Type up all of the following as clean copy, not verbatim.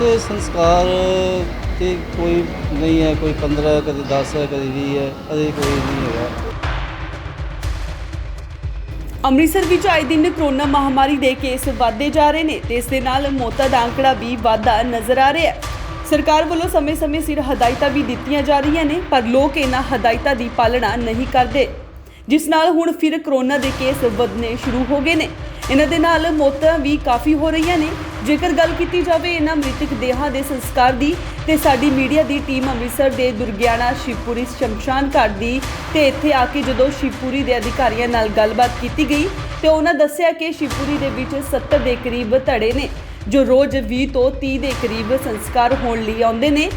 ਇੱਥੇ ਸੰਸਕਾਰ ਤੇ ਕੋਈ ਨਹੀਂ ਹੈ, ਕੋਈ 15 ਕਦੇ 10 ਹੈ, ਕਦੇ 20 ਹੈ, ਕਦੇ ਕੋਈ ਨਹੀਂ ਹੈਗਾ। ਅੰਮ੍ਰਿਤਸਰ ਵਿੱਚ ਆਏ ਦਿਨ ਕਰੋਨਾ ਮਹਾਮਾਰੀ ਦੇ ਕੇਸ ਵਧਦੇ ਜਾ ਰਹੇ ਨੇ ਤੇ ਇਸ ਦੇ ਨਾਲ ਮੌਤਾਂ ਦਾ ਅੰਕੜਾ ਵੀ ਵਧਦਾ ਨਜ਼ਰ ਆ ਰਿਹਾ ਹੈ। ਸਰਕਾਰ ਵੱਲੋਂ ਸਮੇਂ-ਸਮੇਂ ਸਿਰ ਹਦਾਇਤਾਂ ਵੀ ਦਿੱਤੀਆਂ ਜਾ ਰਹੀਆਂ ਨੇ, ਪਰ ਲੋਕ ਇਹਨਾਂ ਹਦਾਇਤਾਂ ਦੀ ਪਾਲਣਾ ਨਹੀਂ ਕਰਦੇ, ਜਿਸ ਨਾਲ ਹੁਣ ਫਿਰ ਕਰੋਨਾ ਦੇ ਕੇਸ ਵਧਣੇ ਸ਼ੁਰੂ ਹੋ ਗਏ ਨੇ। ਇਹਨਾਂ ਦੇ ਨਾਲ ਮੌਤਾਂ ਵੀ ਕਾਫੀ ਹੋ ਰਹੀਆਂ ਨੇ। ਜੇਕਰ ਗੱਲ ਕੀਤੀ ਜਾਵੇ ਇਹਨਾਂ ਮ੍ਰਿਤਕ ਦੇਹਾਂ ਦੇ ਸੰਸਕਾਰ ਦੀ ਤੇ ਸਾਡੀ ਮੀਡੀਆ ਦੀ ਟੀਮ ਅੰਮ੍ਰਿਤਸਰ ਦੇ ਦੁਰਗਿਆਣਾ ਸ਼ਿਵਪੁਰੀ ਸ਼ਮਸ਼ਾਨ ਘਾਟ ਦੀ ਤੇ ਇੱਥੇ ਆ ਕੇ ਜਦੋਂ ਸ਼ਿਵਪੁਰੀ ਦੇ ਅਧਿਕਾਰੀਆਂ ਨਾਲ ਗੱਲਬਾਤ ਕੀਤੀ ਗਈ ਤੇ ਉਹਨਾਂ ਦੱਸਿਆ ਕਿ ਸ਼ਿਵਪੁਰੀ ਦੇ ਵਿੱਚ 70 ਦੇ ਕਰੀਬ ਧੜੇ ਨੇ ਜੋ ਰੋਜ਼ 20 ਤੋਂ 30 ਦੇ ਕਰੀਬ ਸੰਸਕਾਰ ਹੋਣ ਲਈ ਆਉਂਦੇ ਨੇ,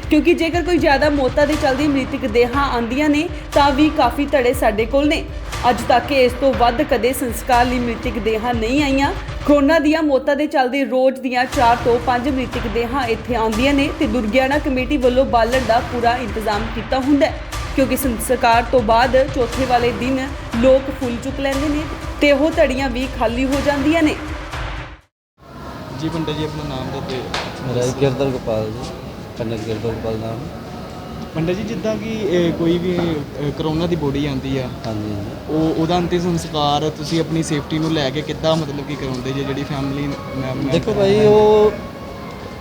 ਕਿਉਂਕਿ ਜੇਕਰ ਕੋਈ ਜ਼ਿਆਦਾ ਮੌਤਾਂ ਦੇ ਚੱਲਦੀ ਮ੍ਰਿਤਕ ਦੇਹਾਂ ਆਉਂਦੀਆਂ ਨੇ ਤਾਂ ਵੀ ਕਾਫੀ ਧੜੇ ਸਾਡੇ ਕੋਲ ਨੇ। ਅੱਜ ਤੱਕ ਇਸ ਤੋਂ ਵੱਧ ਕਦੇ ਸੰਸਕਾਰ ਲਈ ਮ੍ਰਿਤਕ ਦੇਹਾਂ ਨਹੀਂ ਆਈਆਂ। ਕਰੋਨਾ ਦੀਆਂ ਮੌਤਾਂ ਦੇ ਚੱਲਦੇ ਰੋਜ਼ ਦੀਆਂ 4 ਤੋਂ 5 ਮ੍ਰਿਤਕ ਦੇਹਾਂ ਇੱਥੇ ਆਉਂਦੀਆਂ ਨੇ ਤੇ ਦੁਰਗਿਆਣਾ ਕਮੇਟੀ ਵੱਲੋਂ ਬਾਲਣ ਦਾ ਪੂਰਾ ਇੰਤਜ਼ਾਮ ਕੀਤਾ ਹੁੰਦਾ ਹੈ, ਕਿਉਂਕਿ ਸੰਸਕਾਰ ਤੋਂ ਬਾਅਦ ਚੌਥੇ ਵਾਲੇ ਦਿਨ ਲੋਕ ਫੁੱਲ ਚੁੱਕ ਲੈਂਦੇ ਨੇ ਤੇ ਉਹ ਧੜੀਆਂ ਵੀ ਖਾਲੀ ਹੋ ਜਾਂਦੀਆਂ ਨੇ। जी पंडित जी अपना नाम दे ਮੇਰਾ ਗਿਰਦਰ ਗੋਪਾਲ ਜੀ, ਪੰਡਿਤ ਗਿਰਦਰ ਗੋਪਾਲ ਨਾਮ। पंडित जी जिद्दां कि कोई भी ਕਰੋਨਾ ਦੀ ਬੋਡੀ ਆਉਂਦੀ ਆ ਹਾਂਜੀ ਹਾਂਜੀ। ਉਹਦਾ ਅੰਤਿਮ ਸੰਸਕਾਰ ਤੁਸੀਂ ਆਪਣੀ ਸੇਫਟੀ ਨੂੰ ਲੈ ਕੇ ਕਿੱਦਾਂ ਮਤਲਬ ਕਿ ਕਰਾਉਂਦੇ ਜੇ ਜਿਹੜੀ ਫੈਮਿਲੀ ਦੇਖੋ ਭਾਈ, ਉਹ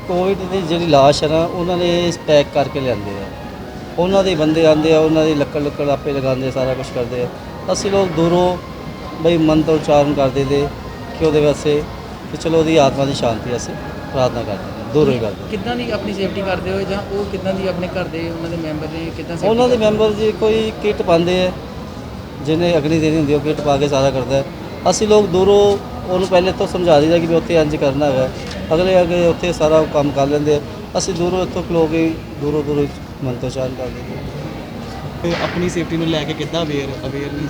ਕੋਵਿਡ ਦੀ ਜਿਹੜੀ ਲਾਸ਼ ਹੈ ਨਾ, ਉਹਨਾਂ ਨੇ ਪੈਕ ਕਰਕੇ ਲਿਆਂਦੇ ਆ, ਉਹਨਾਂ ਦੇ ਬੰਦੇ ਆਉਂਦੇ ਆ, ਉਹਨਾਂ ਦੀ ਲੱਕੜ ਆਪੇ ਲਗਾਉਂਦੇ, ਸਾਰਾ ਕੁਝ ਕਰਦੇ ਆ। ਅਸੀਂ ਲੋਕ ਦੂਰੋਂ ਬਈ ਮੰਤਰ ਉਚਾਰਨ ਕਰਦੇ ਤੇ ਕਿ ਉਹਦੇ ਵਾਸਤੇ ਤੇ ਚਲੋ ਉਹਦੀ ਆਤਮਾ ਦੀ ਸ਼ਾਂਤੀ ਅਸੀਂ ਪ੍ਰਾਰਥਨਾ ਕਰਦੇ ਹਾਂ, ਦੂਰੋਂ ਹੀ ਕਰਦੇ। ਕਿੱਦਾਂ ਦੀ ਆਪਣੀ ਸੇਫਟੀ ਕਰਦੇ ਹੋ ਜਾਂ ਉਹ ਕਿੱਦਾਂ ਦੀ ਆਪਣੇ ਘਰ ਦੇ ਉਹਨਾਂ ਦੇ ਮੈਂਬਰ ਨੇ ਕਿੱਦਾਂ safety ਉਹਨਾਂ ਦੇ ਕਰਦੇ? ਮੈਂਬਰ ਜੀ ਕੋਈ ਕਿੱਟ ਪਾਉਂਦੇ ਹੈ, ਜਿਹਨੇ ਅਗਨੀ ਦੇਣੀ ਹੁੰਦੀ ਉਹ ਕਿੱਟ ਪਾ ਕੇ ਸਾਰਾ ਕਰਦਾ ਹੈ। ਅਸੀਂ ਲੋਕ ਦੂਰੋਂ ਉਹਨੂੰ ਪਹਿਲੇ ਤੋਂ ਸਮਝਾ ਦਈਦਾ ਕਿ ਵੀ ਉੱਥੇ ਇੰਝ ਕਰਨਾ ਹੈਗਾ, ਅਗਲੇ ਉੱਥੇ ਸਾਰਾ ਕੰਮ ਕਰ ਲੈਂਦੇ ਆ। ਅਸੀਂ ਦੂਰੋਂ ਇੱਥੋਂ ਖਲੋ ਕੇ ਦੂਰੋਂ ਮੰਤਰੋਚਾਰਨ ਕਰ ਦਿੰਦੇ ਹਾਂ। ਆਪਣੀ ਸੇਫਟੀ ਨੂੰ ਲੈ ਕੇ ਕਿੱਦਾਂ ਅਵੇਅਰ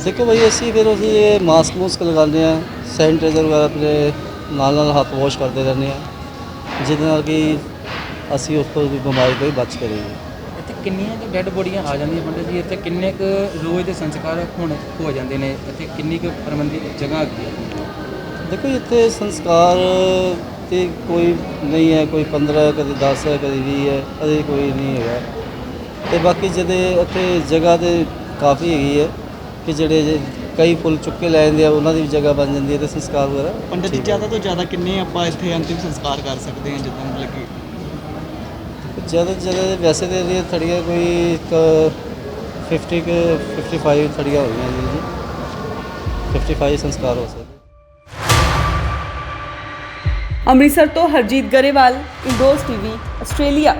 ਦੇਖੋ ਭਾਈ, ਅਸੀਂ ਫਿਰ ਉਹਦੇ ਮਾਸਕ ਮੂਸਕ ਲਗਾਉਂਦੇ ਹਾਂ, ਸੈਨੀਟਾਈਜ਼ਰ ਵਗੈਰਾ ਆਪਣੇ ਨਾਲ ਹੱਥ ਵਾਸ਼ ਕਰਦੇ ਰਹਿੰਦੇ ਹਾਂ, ਜਿਹਦੇ ਨਾਲ ਕਿ ਅਸੀਂ ਉਸ ਤੋਂ ਵੀ ਬਿਮਾਰੀ ਤੋਂ ਹੀ ਬਚ ਕੇ ਰਹੀਏ। ਇੱਥੇ ਕਿੰਨੀਆਂ ਕੁ ਡੈੱਡ ਬੋਡੀਆਂ ਆ ਜਾਂਦੀਆਂ ਪੰਡਿਤ ਜੀ? ਇੱਥੇ ਕਿੰਨੇ ਕੁ ਰੋਜ਼ ਦੇ ਸੰਸਕਾਰ ਹੋ ਜਾਂਦੇ ਨੇ? ਇੱਥੇ ਕਿੰਨੀ ਕੁ ਪ੍ਰਬੰਧਿਤ ਜਗ੍ਹਾ ਹੈਗੀ ਹੈ? ਦੇਖੋ ਇੱਥੇ ਸੰਸਕਾਰ ਤੇ ਕੋਈ ਨਹੀਂ ਹੈ, ਕੋਈ 15 ਕਦੇ 10 ਹੈ, ਕਦੇ 20 ਹੈ, ਕਦੇ ਕੋਈ ਨਹੀਂ ਹੈਗਾ। ਤੇ ਬਾਕੀ ਜਿਹਦੇ ਇੱਥੇ ਜਗ੍ਹਾ ਤੇ ਕਾਫੀ ਹੈਗੀ ਹੈ ਕਿ ਜਿਹੜੇ ਕਈ ਫੁੱਲ ਚੁੱਕ ਕੇ ਲੈ ਜਾਂਦੇ ਆ, ਉਹਨਾਂ ਦੀ ਵੀ ਜਗ੍ਹਾ ਬਣ ਜਾਂਦੀ ਹੈ ਤੇ ਸੰਸਕਾਰ ਵਗੈਰਾ। ਪੰਡਿਤ ਜੀ ਜ਼ਿਆਦਾ ਤੋਂ ਜ਼ਿਆਦਾ ਕਿੰਨੇ ਆਪਾਂ ਇੱਥੇ ਅੰਤਿਮ ਸੰਸਕਾਰ ਕਰ ਸਕਦੇ ਹਾਂ ਜਿੱਦਾਂ ਮਤਲਬ ਕਿ ਜ਼ਿਆਦਾ ਤੋਂ ਜ਼ਿਆਦਾ ਵੈਸੇ ਤਾਂ ਇਹਦੀਆਂ ਥੜੀਆਂ ਕੋਈ 55 ਥੜੀਆਂ ਹੋਈਆਂ ਜੀ, 55 ਸੰਸਕਾਰ ਹੋ ਸਕਦੇ। ਅੰਮ੍ਰਿਤਸਰ ਤੋਂ ਹਰਜੀਤ ਗਰੇਵਾਲ, ਇੰਡੋਜ਼ ਟੀਵੀ, ਆਸਟ੍ਰੇਲੀਆ।